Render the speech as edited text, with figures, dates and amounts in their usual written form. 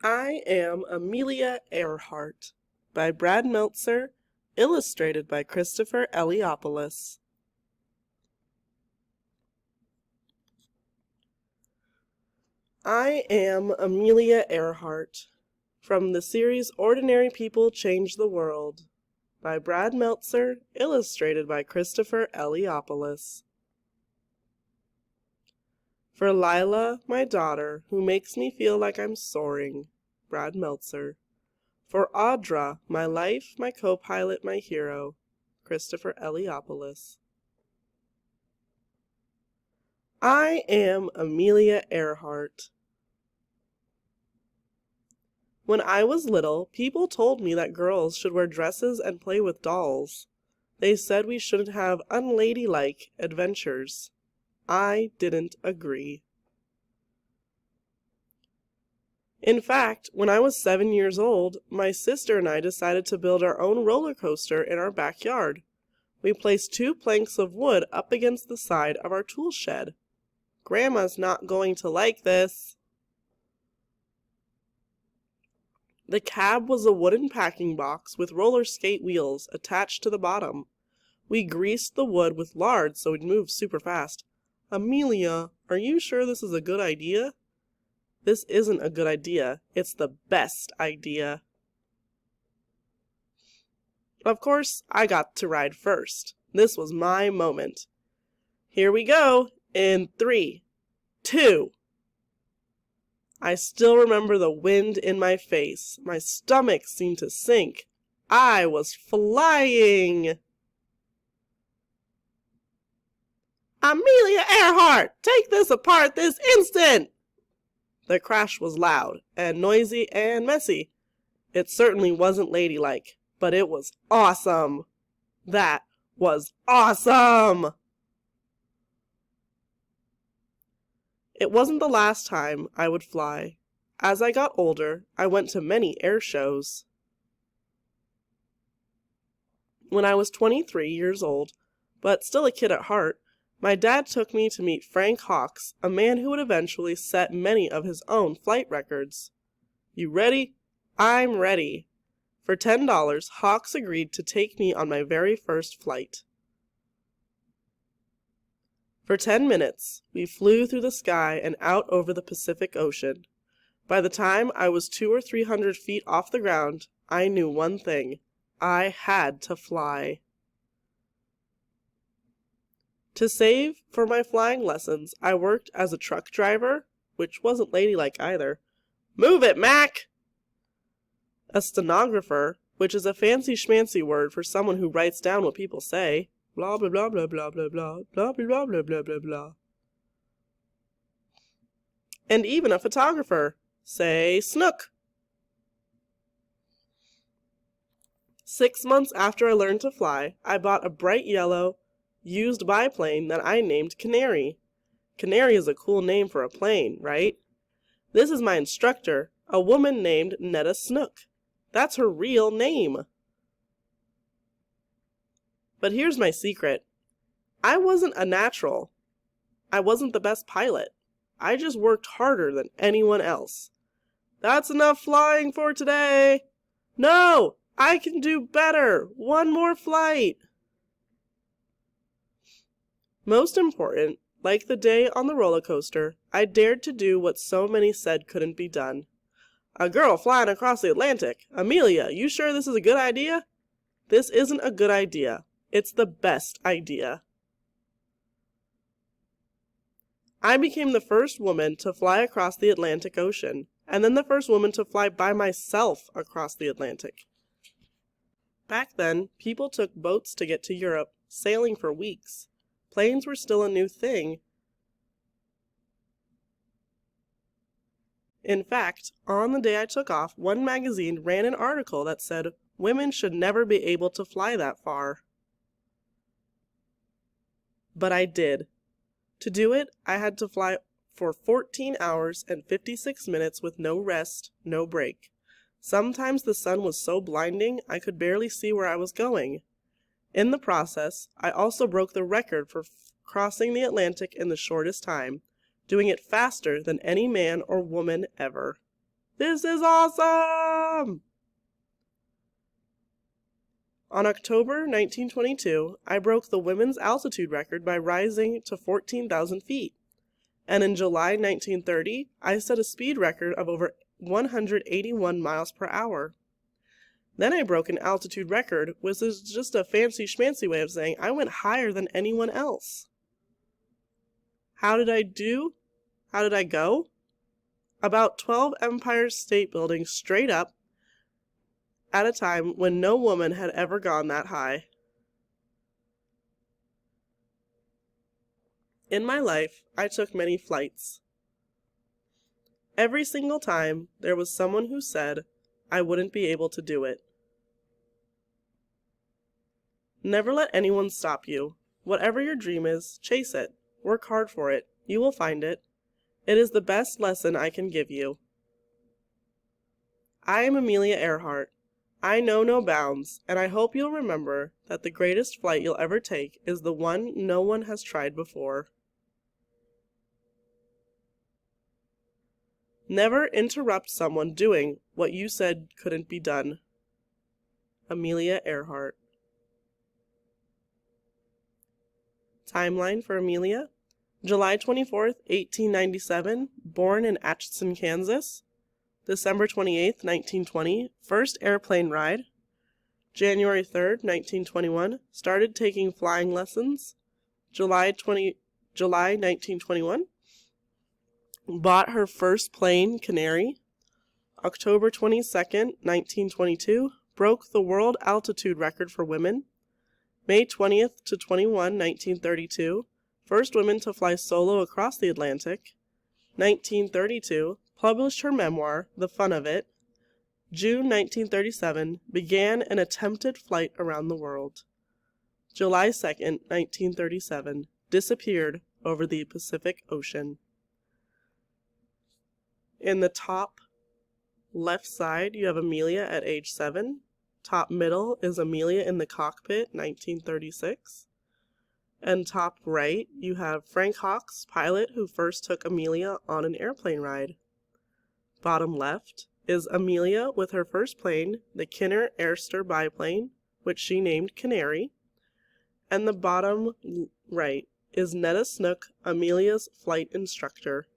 I Am Amelia Earhart by Brad Meltzer, illustrated by Christopher Eliopoulos. I Am Amelia Earhart from the series Ordinary People Change the World by Brad Meltzer, illustrated by Christopher Eliopoulos. For Lila, my daughter, who makes me feel like I'm soaring, Brad Meltzer. For Audra, my life, my co-pilot, my hero, Christopher Eliopoulos. I am Amelia Earhart. When I was little, people told me that girls should wear dresses and play with dolls. They said we shouldn't have unladylike adventures. I didn't agree. In fact, when I was 7 years old, my sister and I decided to build our own roller coaster in our backyard. We placed 2 planks of wood up against the side of our tool shed. Grandma's not going to like this. The cab was a wooden packing box with roller skate wheels attached to the bottom. We greased the wood with lard so it'd move super fast. Amelia, are you sure this is a good idea? This isn't a good idea. It's the best idea. Of course, I got to ride first. This was my moment. Here we go, in 3, 2. I still remember the wind in my face. My stomach seemed to sink. I was flying. Amelia Earhart, take this apart this instant! The crash was loud and noisy and messy. It certainly wasn't ladylike, but it was awesome. That was awesome! It wasn't the last time I would fly. As I got older, I went to many air shows. When I was 23 years old, but still a kid at heart, my dad took me to meet Frank Hawks, a man who would eventually set many of his own flight records. You ready? I'm ready. For $10, Hawks agreed to take me on my very first flight. For 10 minutes, we flew through the sky and out over the Pacific Ocean. By the time I was 200 or 300 feet off the ground, I knew one thing. I had to fly. To save for my flying lessons, I worked as a truck driver, which wasn't ladylike either. Move it, Mac! A stenographer, which is a fancy schmancy word for someone who writes down what people say. Blah, blah, blah, blah, blah, blah, blah, blah, blah, blah, blah, blah, blah. And even a photographer. Say, snook! 6 months after I learned to fly, I bought a bright yellow, used biplane that I named Canary. Canary is a cool name for a plane, right? This is my instructor, a woman named Netta Snook. That's her real name. But here's my secret. I wasn't a natural. I wasn't the best pilot. I just worked harder than anyone else. That's enough flying for today. No, I can do better. One more flight. Most important, like the day on the roller coaster, I dared to do what so many said couldn't be done. A girl flying across the Atlantic. Amelia, you sure this is a good idea? This isn't a good idea. It's the best idea. I became the first woman to fly across the Atlantic Ocean, and then the first woman to fly by myself across the Atlantic. Back then, people took boats to get to Europe, sailing for weeks. Planes were still a new thing. In fact, on the day I took off, one magazine ran an article that said women should never be able to fly that far. But I did. To do it, I had to fly for 14 hours and 56 minutes with no rest, no break. Sometimes the sun was so blinding I could barely see where I was going. In the process, I also broke the record for crossing the Atlantic in the shortest time, doing it faster than any man or woman ever. This is awesome! On October 1922, I broke the women's altitude record by rising to 14,000 feet. And in July 1930, I set a speed record of over 181 miles per hour. Then I broke an altitude record, which is just a fancy schmancy way of saying I went higher than anyone else. How did I do? How did I go? About 12 Empire State Buildings straight up at a time when no woman had ever gone that high. In my life, I took many flights. Every single time, there was someone who said I wouldn't be able to do it. Never let anyone stop you. Whatever your dream is, chase it. Work hard for it. You will find it. It is the best lesson I can give you. I am Amelia Earhart. I know no bounds, and I hope you'll remember that the greatest flight you'll ever take is the one no one has tried before. Never interrupt someone doing what you said couldn't be done. Amelia Earhart. Timeline for Amelia: July 24th, 1897, born in Atchison, Kansas. December 28th, 1920, first airplane ride. January 3rd, 1921, started taking flying lessons. July 1921, bought her first plane, Canary. October 22nd, 1922, broke the world altitude record for women. May 20th to 21, 1932, first woman to fly solo across the Atlantic. 1932, published her memoir, The Fun of It. June 1937, began an attempted flight around the world. July 2nd, 1937, disappeared over the Pacific Ocean. In the top left side, you have Amelia at age 7. Top middle is Amelia in the cockpit, 1936. And top right, you have Frank Hawks, pilot who first took Amelia on an airplane ride. Bottom left is Amelia with her first plane, the Kinner Airster biplane, which she named Canary. And the bottom right is Netta Snook, Amelia's flight instructor.